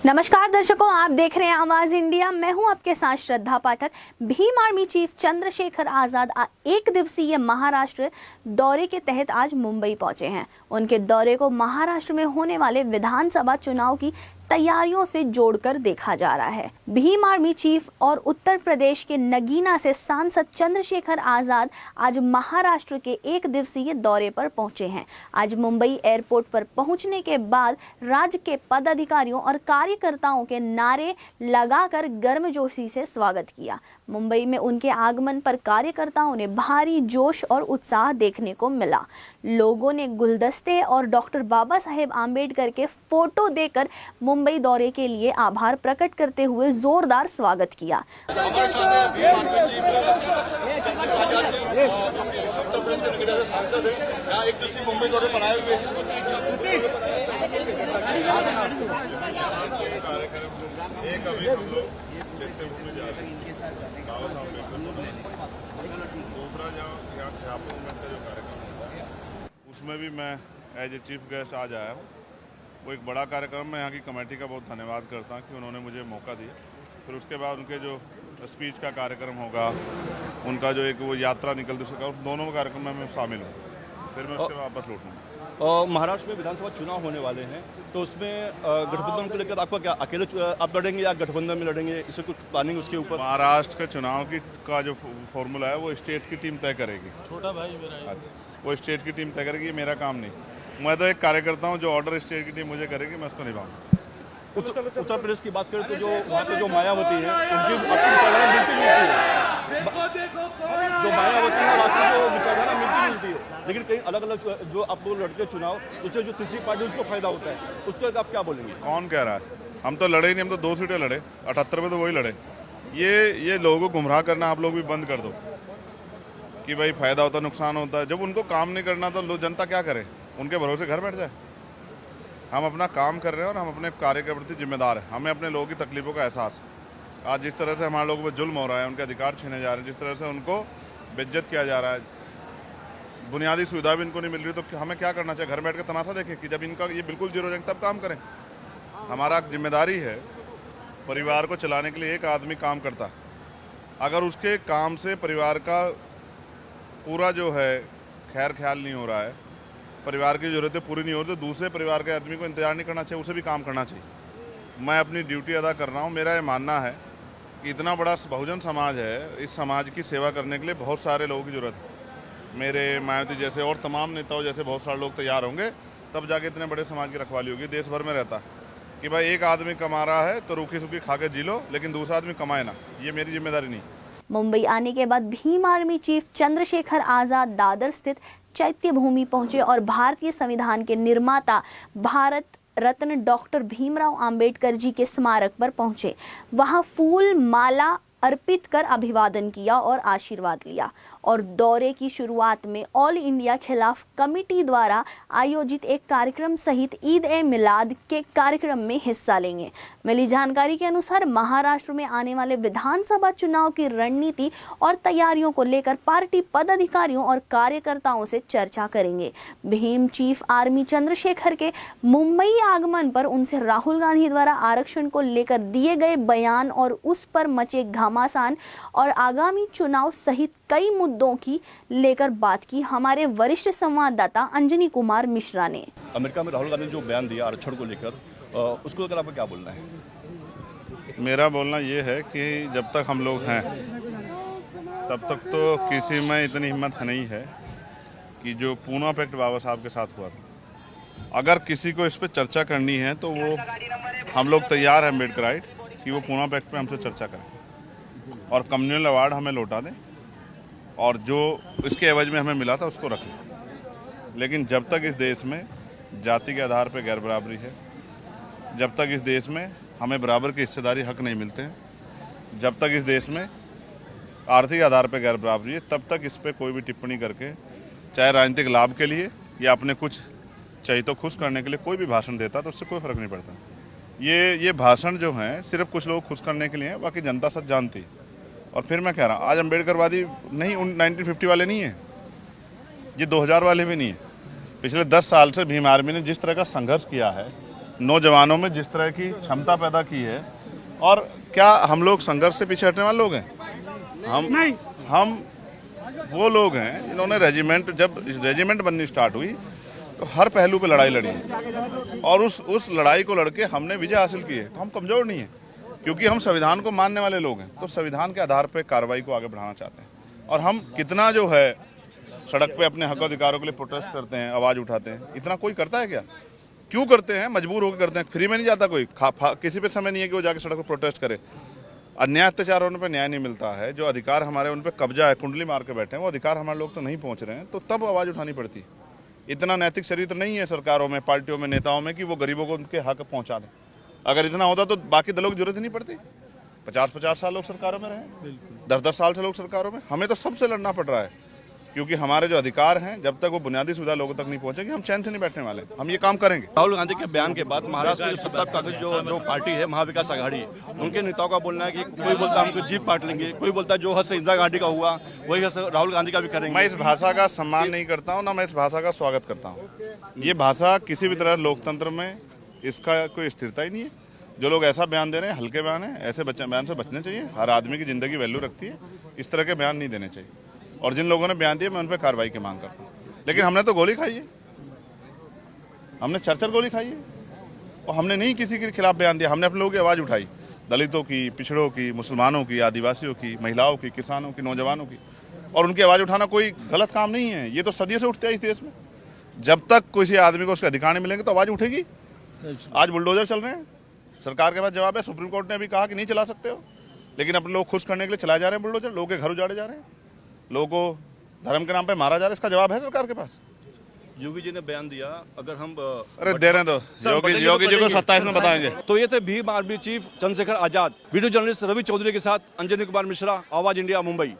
नमस्कार दर्शकों, आप देख रहे हैं आवाज इंडिया। मैं हूं आपके साथ श्रद्धा पाठक। भीम आर्मी चीफ चंद्रशेखर आजाद एक दिवसीय महाराष्ट्र दौरे के तहत आज मुंबई पहुंचे हैं। उनके दौरे को महाराष्ट्र में होने वाले विधानसभा चुनाव की तैयारियों से जोड़कर देखा जा रहा है। भीम आर्मी चीफ और उत्तर प्रदेश के नगीना से सांसद चंद्रशेखर आजाद आज महाराष्ट्र के एक दिवसीय दौरे पर पहुंचे हैं। आज मुंबई एयरपोर्ट पर पहुंचने के बाद राज्य के पदाधिकारियों और कार्यकर्ताओं के नारे लगाकर गर्मजोशी से स्वागत किया। मुंबई में उनके आगमन पर कार्यकर्ताओं ने भारी जोश और उत्साह देखने को मिला। लोगों ने गुलदस्ते और डॉक्टर बाबा साहेब आम्बेडकर के फोटो देकर मुंबई दौरे के लिए आभार प्रकट करते हुए जोरदार स्वागत किया। उसमें भी मैं एज ए चीफ गेस्ट आज आया हूँ। वो एक बड़ा कार्यक्रम, मैं यहाँ की कमेटी का बहुत धन्यवाद करता हूँ कि उन्होंने मुझे मौका दिया। फिर उसके बाद उनके जो स्पीच का कार्यक्रम होगा, उनका जो एक वो यात्रा निकलती उसका, उस दोनों कार्यक्रम में मैं शामिल हूँ। फिर मैं उसके वापस लौटूँगा। महाराष्ट्र में विधानसभा चुनाव होने वाले हैं, तो उसमें गठबंधन को लेकर आपका क्या, अकेले आप लड़ेंगे या गठबंधन में लड़ेंगे, इससे कुछ प्लानिंग उसके ऊपर? महाराष्ट्र के चुनाव का जो फॉर्मूला है वो स्टेट की टीम तय करेगी। छोटा भाई मेरा वो स्टेट की टीम तय करेगी, ये मेरा काम नहीं। मैं तो एक कार्यकर्ता हूँ, जो ऑर्डर स्टेट की टीम मुझे करेगी मैं उसको निभाऊंगा। उत्तर प्रदेश की बात करें तो जो वहाँ पे जो मायावती है उनकी विचारधारा मिलती है, जो मायावती है वहाँ की जो विचारधारा मिलती है, लेकिन कई अलग अलग जो आप लोग लड़ते चुनाव, उससे जो तीसरी पार्टी उसको फायदा होता है, उसके आप क्या बोलेंगे? कौन कह रहा है? हम तो लड़े ही नहीं, हम तो 2 सीटें लड़े, 78 में तो वही लड़े। ये लोगों को गुमराह करना आप लोग भी बंद कर दो कि भाई फायदा होता नुकसान होता है। जब उनको काम नहीं करना तो जनता क्या करे? उनके भरोसे घर बैठ जाए। हम अपना काम कर रहे हैं और हम अपने कार्य के प्रति जिम्मेदार हैं। हमें अपने लोगों की तकलीफों का एहसास। आज जिस तरह से हमारे लोगों पर जुल्म हो रहा है, उनके अधिकार छीने जा रहे हैं, जिस तरह से उनको बेइज्जत किया जा रहा है, बुनियादी सुविधा भी इनको नहीं मिल रही, तो हमें क्या करना चाहिए? घर बैठ कर तमाशा देखें कि जब इनका ये बिल्कुल जीरो जाएंगे तब काम करें। हमारा जिम्मेदारी है, परिवार को चलाने के लिए एक आदमी काम करता है। अगर उसके काम से परिवार का पूरा जो है खैर ख्याल नहीं हो रहा है, परिवार की ज़रूरतें पूरी नहीं हो रही, तो दूसरे परिवार के आदमी को इंतजार नहीं करना चाहिए, उसे भी काम करना चाहिए। मैं अपनी ड्यूटी अदा कर रहा हूँ। मेरा ये मानना है कि इतना बड़ा बहुजन समाज है, इस समाज की सेवा करने के लिए बहुत सारे लोगों की ज़रूरत है। मेरे मायावती जैसे और तमाम नेताओं जैसे बहुत सारे लोग तैयार होंगे, तब जाके इतने बड़े समाज की रखवाली होगी। देश भर में रहता है कि भाई एक आदमी कमा रहा है तो रूखी सूखी खा के जी लो, लेकिन दूसरा आदमी कमाए ना। ये मेरी जिम्मेदारी नहीं। मुंबई आने के बाद भीम आर्मी चीफ चंद्रशेखर आजाद दादर स्थित चैत्य भूमि पहुंचे और भारतीय संविधान के निर्माता भारत रत्न डॉक्टर भीमराव अंबेडकर जी के स्मारक पर पहुंचे। वहां फूल माला अर्पित कर अभिवादन किया और आशीर्वाद लिया और दौरे की शुरुआत में ऑल इंडिया खिलाफ कमेटी द्वारा आयोजित एक कार्यक्रम सहित ईद ए मिलाद के कार्यक्रम में हिस्सा लेंगे। मिली जानकारी के अनुसार महाराष्ट्र में आने वाले विधानसभा चुनाव की रणनीति और तैयारियों को लेकर पार्टी पदाधिकारियों और कार्यकर्ताओं से चर्चा करेंगे। भीम चीफ आर्मी चंद्रशेखर के मुंबई आगमन पर उनसे राहुल गांधी द्वारा आरक्षण को लेकर दिए गए बयान और उस पर मचे घमासान और आगामी चुनाव सहित कई मुद्दों की लेकर बात की हमारे वरिष्ठ संवाददाता अंजनी कुमार मिश्रा ने। अमेरिका में राहुल गांधी ने जो बयान दिया आरक्षण को लेकर, उसको लेकर आपको क्या बोलना है? मेरा बोलना ये है कि जब तक हम लोग हैं तब तक तो किसी में इतनी हिम्मत नहीं है कि जो पूना पैक्ट बाबा साहब के साथ हुआ था, अगर किसी को इस पर चर्चा करनी है तो वो हम लोग तैयार हैं अम्बेडकराइट कि वो पूना पैक्ट पे हमसे चर्चा करें और कम्युनल अवार्ड हमें लौटा दें और जो इसके एवज में हमें मिला था उसको रख लें। लेकिन जब तक इस देश में जाति के आधार पर गैर बराबरी है, जब तक इस देश में हमें बराबर की हिस्सेदारी हक नहीं मिलते हैं, जब तक इस देश में आर्थिक आधार पर गैर बराबरी है, तब तक इस पर कोई भी टिप्पणी करके, चाहे राजनीतिक लाभ के लिए या अपने कुछ चाहिए तो खुश करने के लिए कोई भी भाषण देता तो उससे कोई फर्क नहीं पड़ता। ये भाषण जो हैं सिर्फ कुछ लोग खुश करने के लिए हैं, बाकी जनता सब जानती। और फिर मैं कह रहा हूँ, आज अम्बेडकरवादी नहीं 1950 वाले नहीं है, ये 2000 वाले भी नहीं है। पिछले 10 साल से भीम आर्मी ने जिस तरह का संघर्ष किया है, नौजवानों में जिस तरह की क्षमता पैदा की है, और क्या हम लोग संघर्ष से पीछे हटने वाले लोग हैं? हम वो लोग हैं जिन्होंने जब रेजिमेंट बननी स्टार्ट हुई तो हर पहलू पे लड़ाई लड़ी है, और उस लड़ाई को लड़के हमने विजय हासिल की है। तो हम कमजोर नहीं है, क्योंकि हम संविधान को मानने वाले लोग हैं। तो संविधान के आधार पे कार्रवाई को आगे बढ़ाना चाहते हैं, और हम कितना जो है सड़क पे अपने हक अधिकारों के लिए प्रोटेस्ट करते हैं, आवाज उठाते हैं, इतना कोई करता है क्या? क्यों करते हैं? मजबूर होकर करते हैं। फ्री में नहीं जाता कोई, किसी पे समय नहीं है कि वो जाके सड़क पर प्रोटेस्ट करे। अन्याय अत्याचार होने पर न्याय नहीं मिलता है, जो अधिकार हमारे उन पर कब्जा है, कुंडली मार के बैठे हैं, वो अधिकार हमारे लोग तो नहीं पहुंच रहे हैं, तो तब आवाज उठानी पड़ती है। इतना नैतिक चरित्र नहीं है सरकारों में, पार्टियों में, नेताओं में कि वो गरीबों को उनके हक पहुंचा दें। अगर इतना होता तो बाकी दलों की जरूरत ही नहीं पड़ती। 50-50 साल लोग सरकारों में रहे, 10-10 साल से लोग सरकारों में। हमें तो सबसे लड़ना पड़ रहा है, क्योंकि हमारे जो अधिकार हैं, जब तक वो बुनियादी सुविधा लोगों तक नहीं पहुंचेगी, हम चैन से नहीं बैठने वाले। हम ये काम करेंगे। राहुल गांधी के बयान के बाद महाराष्ट्र में जो सत्ता कांग्रेस जो पार्टी है, महाविकास आघाड़ी, उनके नेताओं का बोलना है कि कोई बोलता है हमको जीप पाट लेंगे, कोई बोलता है जो हद से इंदिरा गांधी का हुआ वही हद से राहुल गांधी का भी करेंगे। मैं इस भाषा का सम्मान नहीं करता हूँ, ना मैं इस भाषा का स्वागत करता हूँ। ये भाषा किसी भी तरह लोकतंत्र में इसका कोई स्थिरता ही नहीं है। जो लोग ऐसा बयान दे रहे हैं, हल्के बयान है, ऐसे बयान से बचने चाहिए। हर आदमी की जिंदगी वैल्यू रखती है, इस तरह के बयान नहीं देने चाहिए। और जिन लोगों ने बयान दिए, मैं उन पर कार्रवाई की मांग करता हूँ। लेकिन हमने तो गोली खाई है, हमने चरचर गोली खाई है, और हमने नहीं किसी के खिलाफ बयान दिया। हमने अपने लोगों की आवाज़ उठाई, दलितों की, पिछड़ों की, मुसलमानों की, आदिवासियों की, महिलाओं की, किसानों की, नौजवानों की। और उनकी आवाज़ उठाना कोई गलत काम नहीं है, ये तो सदियों से उठते हैं इस देश में। जब तक किसी आदमी को उसके अधिकार नहीं मिलेंगे तो आवाज़ उठेगी। आज बुलडोजर चल रहे हैं, सरकार के पास जवाब है। सुप्रीम कोर्ट ने अभी कहा कि नहीं चला सकते हो, लेकिन अपने लोग खुश करने के लिए चलाए जा रहे हैं बुलडोजर। लोगों के घर उजाड़े जा रहे हैं, लोगों को धर्म के नाम पे मारा जा रहा है। इसका जवाब है सरकार के पास। योगी जी ने बयान दिया, अगर हम अरे दे रहे हैं तो योगी जी को 27 में बताएंगे। तो ये थे Bhim army chief Chandrashekhar Azad. Video journalist Ravi Chaudhary के साथ अंजनी कुमार मिश्रा, आवाज इंडिया, मुंबई।